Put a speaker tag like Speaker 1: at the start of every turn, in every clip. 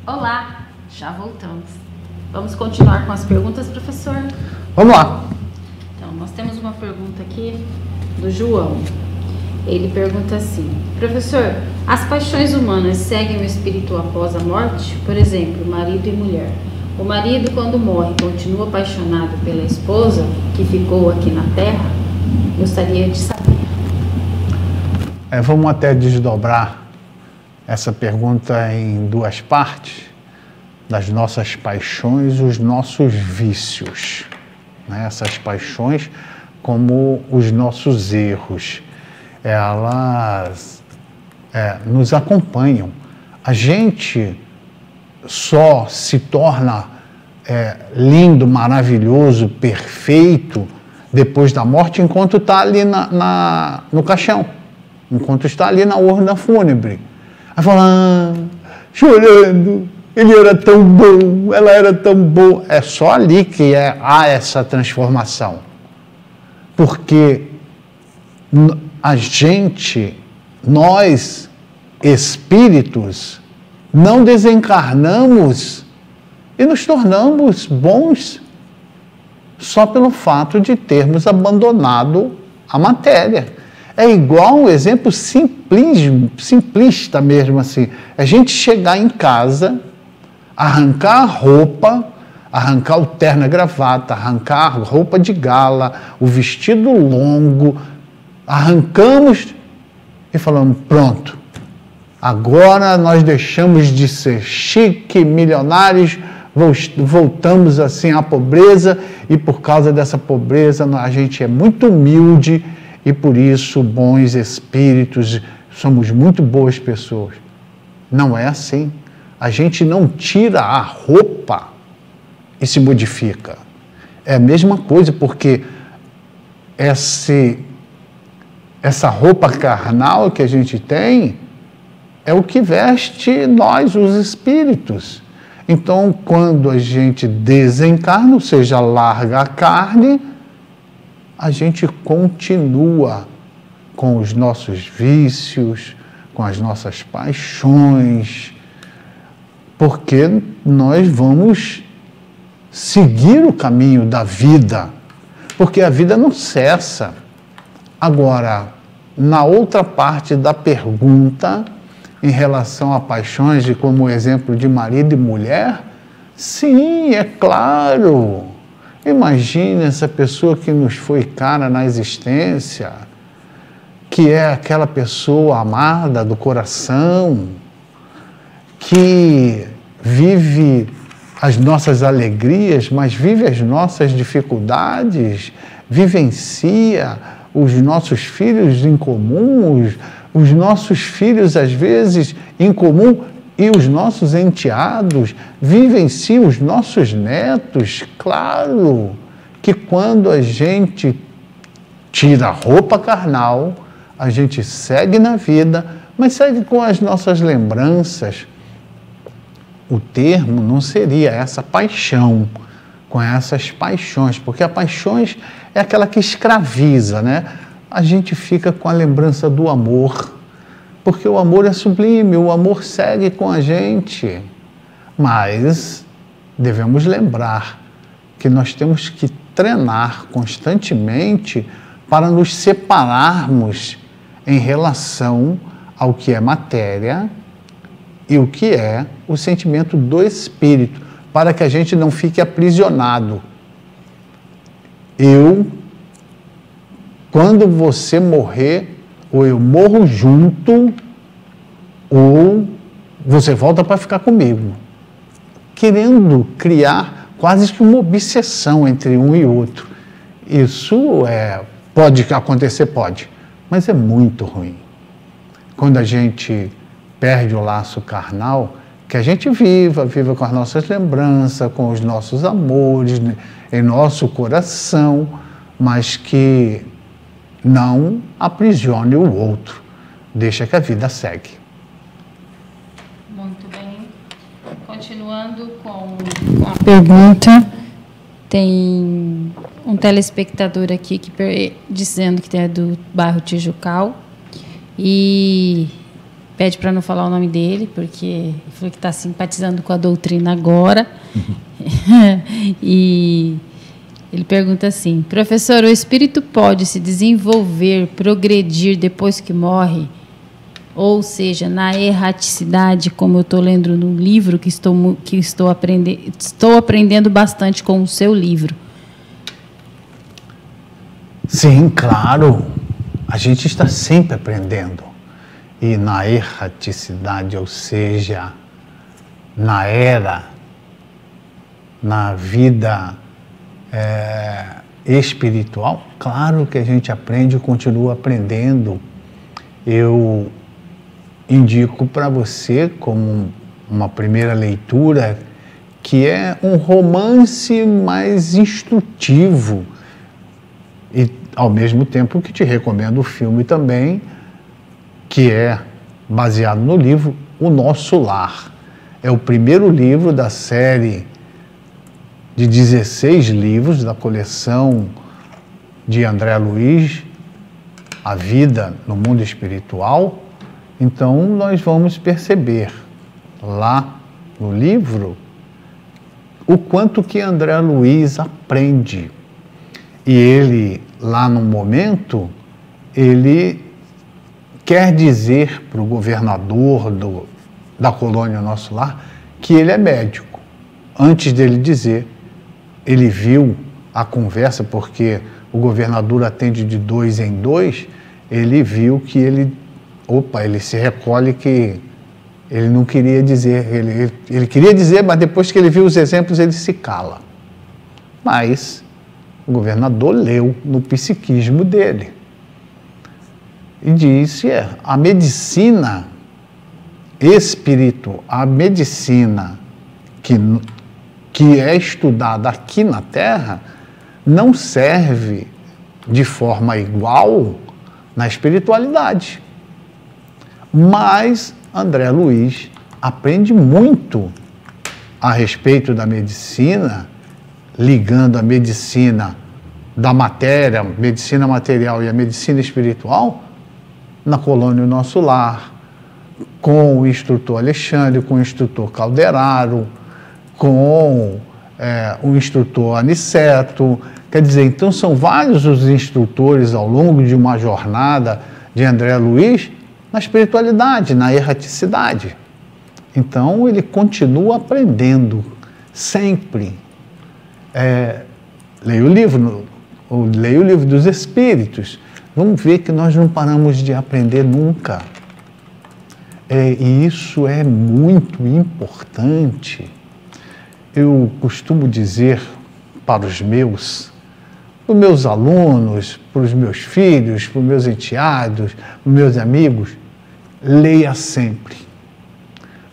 Speaker 1: Olá, já voltamos. Vamos continuar com as perguntas, professor?
Speaker 2: Vamos lá.
Speaker 1: Então, nós temos uma pergunta aqui do João. Ele pergunta assim: professor, as paixões humanas seguem o espírito após a morte? Por exemplo, marido e mulher. O marido, quando morre, continua apaixonado pela esposa que ficou aqui na Terra? Gostaria de saber.
Speaker 2: Vamos até desdobrar essa pergunta em duas partes, das nossas paixões e os nossos vícios, né? Essas paixões como os nossos erros, elas nos acompanham. A gente só se torna lindo, maravilhoso, perfeito depois da morte, enquanto está ali no caixão, enquanto está ali na urna fúnebre. Aí fala, chorando, ele era tão bom, ela era tão boa. É só ali que há essa transformação. Porque nós, espíritos, não desencarnamos e nos tornamos bons só pelo fato de termos abandonado a matéria. É igual um exemplo simplista mesmo assim. A gente chegar em casa, arrancar a roupa, arrancar o terno e gravata, arrancar a roupa de gala, o vestido longo, arrancamos e falamos, pronto, agora nós deixamos de ser chique, milionários, voltamos assim à pobreza e por causa dessa pobreza a gente é muito humilde e por isso bons espíritos, somos muito boas pessoas. Não é assim. A gente não tira a roupa e se modifica. É a mesma coisa, porque essa roupa carnal que a gente tem é o que veste nós, os espíritos. Então, quando a gente desencarna, ou seja, larga a carne, a gente continua com os nossos vícios, com as nossas paixões, porque nós vamos seguir o caminho da vida, porque a vida não cessa. Agora, na outra parte da pergunta, em relação a paixões, e como exemplo de marido e mulher, sim, é claro. Imagine essa pessoa que nos foi cara na existência, que é aquela pessoa amada do coração, que vive as nossas alegrias, mas vive as nossas dificuldades, vivencia os nossos filhos em comum, os nossos filhos às vezes em comum e os nossos enteados, vivenciam os nossos netos. Claro que quando a gente tira a roupa carnal, a gente segue na vida, mas segue com as nossas lembranças. O termo não seria essa paixão, com essas paixões, porque a paixões é aquela que escraviza, né? A gente fica com a lembrança do amor, porque o amor é sublime, o amor segue com a gente. Mas devemos lembrar que nós temos que treinar constantemente para nos separarmos em relação ao que é matéria e o que é o sentimento do espírito, para que a gente não fique aprisionado. Quando você morrer, ou eu morro junto, ou você volta para ficar comigo. Querendo criar quase que uma obsessão entre um e outro. Isso pode acontecer, pode, mas é muito ruim. Quando a gente perde o laço carnal, que a gente viva com as nossas lembranças, com os nossos amores, né, em nosso coração, mas que não aprisione o outro. Deixa que a vida segue.
Speaker 1: Muito bem. Continuando com a pergunta, tem um telespectador aqui dizendo que é do bairro Tijucal e pede para não falar o nome dele, porque ele falou que está simpatizando com a doutrina agora. E ele pergunta assim: professor, o espírito pode se desenvolver, progredir depois que morre? Ou seja, na erraticidade, como eu estou lendo no livro, que estou aprendendo bastante com o seu livro.
Speaker 2: Sim, claro. A gente está sempre aprendendo. E na erraticidade, ou seja, na era, na vida espiritual, claro que a gente aprende e continua aprendendo. Eu indico para você, como uma primeira leitura, que é um romance mais instrutivo. E, ao mesmo tempo, que te recomendo o filme também, que é baseado no livro O Nosso Lar. É o primeiro livro da série de 16 livros da coleção de André Luiz, A Vida no Mundo Espiritual. Então, nós vamos perceber lá no livro o quanto que André Luiz aprende. E ele, lá no momento, ele quer dizer para o governador da colônia Nosso Lar que ele é médico. Antes dele dizer, ele viu a conversa, porque o governador atende de 2 em 2, ele viu que ele se recolhe que ele não queria dizer, ele queria dizer, mas depois que ele viu os exemplos, ele se cala. Mas o governador leu no psiquismo dele e disse: a medicina espiritual, a medicina que é estudada aqui na Terra, não serve de forma igual na espiritualidade. Mas André Luiz aprende muito a respeito da medicina, ligando a medicina da matéria, medicina material e a medicina espiritual, na colônia Nosso Lar, com o instrutor Alexandre, com o instrutor Calderaro, com o instrutor Aniceto. Quer dizer, então são vários os instrutores ao longo de uma jornada de André Luiz na espiritualidade, na erraticidade. Então ele continua aprendendo sempre. Leia o livro dos Espíritos. Vamos ver que nós não paramos de aprender nunca. E isso é muito importante. Eu costumo dizer para os meus alunos, para os meus filhos, para os meus enteados, para os meus amigos: leia sempre.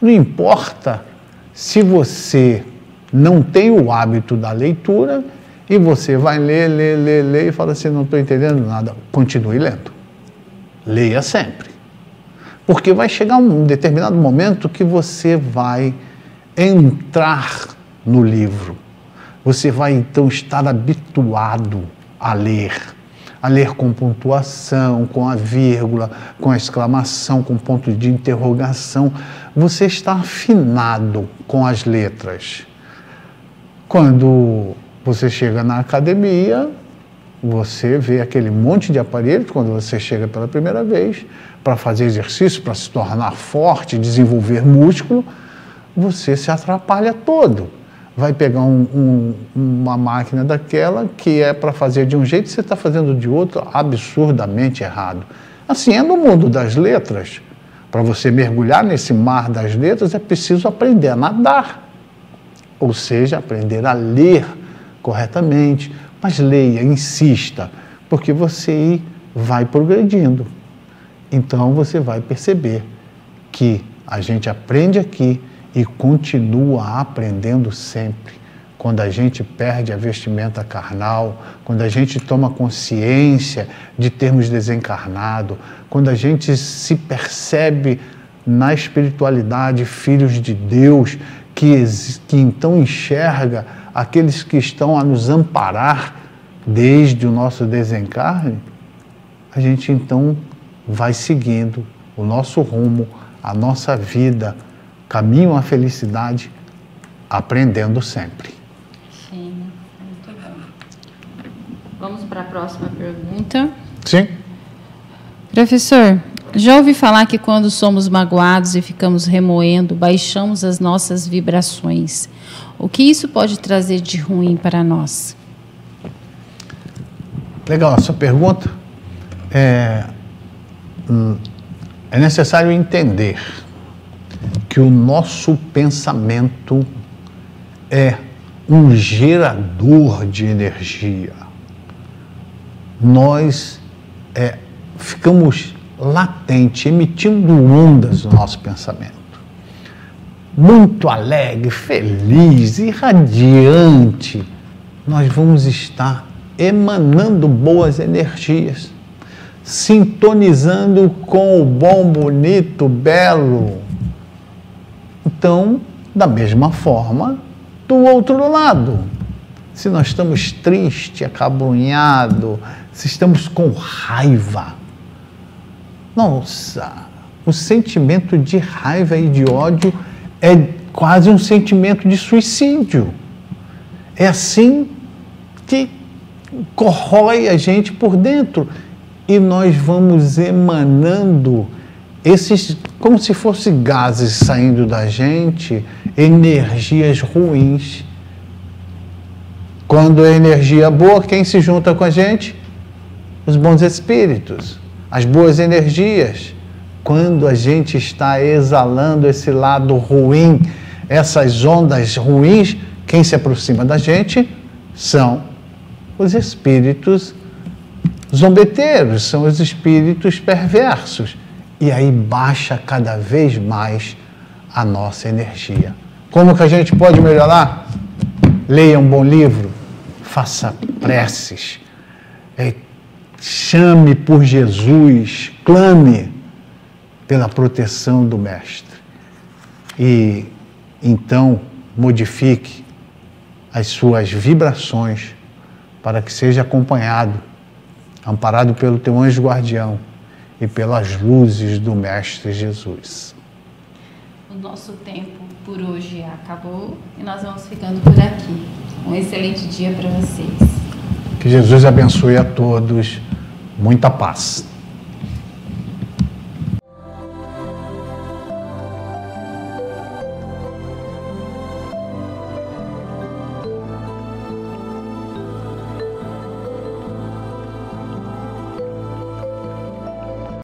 Speaker 2: Não importa se você não tem o hábito da leitura e você vai ler e fala assim: não estou entendendo nada. Continue lendo. Leia sempre. Porque vai chegar um determinado momento que você vai entrar no livro. Você vai então estar habituado a ler com pontuação, com a vírgula, com a exclamação, com ponto de interrogação. Você está afinado com as letras. Quando você chega na academia, você vê aquele monte de aparelhos, quando você chega pela primeira vez, para fazer exercício, para se tornar forte, desenvolver músculo, você se atrapalha todo. Vai pegar uma máquina daquela que é para fazer de um jeito, você está fazendo de outro, absurdamente errado. Assim é no mundo das letras. Para você mergulhar nesse mar das letras, é preciso aprender a nadar. Ou seja, aprender a ler corretamente. Mas leia, insista, porque você vai progredindo. Então você vai perceber que a gente aprende aqui e continua aprendendo sempre. Quando a gente perde a vestimenta carnal, quando a gente toma consciência de termos desencarnado, quando a gente se percebe na espiritualidade filhos de Deus, que então enxerga aqueles que estão a nos amparar desde o nosso desencarne, a gente então vai seguindo o nosso rumo a nossa vida caminho à felicidade, aprendendo sempre.
Speaker 1: Sim, muito bom. Vamos para a próxima pergunta.
Speaker 2: Sim.
Speaker 1: Professor, já ouvi falar que quando somos magoados e ficamos remoendo, baixamos as nossas vibrações. O que isso pode trazer de ruim para nós?
Speaker 2: Legal, a sua pergunta. É necessário entender que o nosso pensamento é um gerador de energia. Nós ficamos latente, emitindo ondas no nosso pensamento. Muito alegre, feliz, irradiante, nós vamos estar emanando boas energias, sintonizando com o bom, bonito, belo. Então, da mesma forma, do outro lado, se nós estamos tristes, acabrunhados, se estamos com raiva, nossa, o sentimento de raiva e de ódio é quase um sentimento de suicídio. É assim que corrói a gente por dentro. E nós vamos emanando esses, como se fossem gases saindo da gente, energias ruins. Quando é energia boa, quem se junta com a gente? Os bons espíritos, as boas energias. Quando a gente está exalando esse lado ruim, essas ondas ruins, quem se aproxima da gente são os espíritos zombeteiros, são os espíritos perversos. E aí baixa cada vez mais a nossa energia. Como que a gente pode melhorar? Leia um bom livro, faça preces, chame por Jesus, clame pela proteção do Mestre. E então modifique as suas vibrações para que seja acompanhado, amparado pelo teu anjo guardião e pelas luzes do Mestre Jesus.
Speaker 1: O nosso tempo por hoje acabou e nós vamos ficando por aqui. Um excelente dia para vocês.
Speaker 2: Que Jesus abençoe a todos. Muita paz.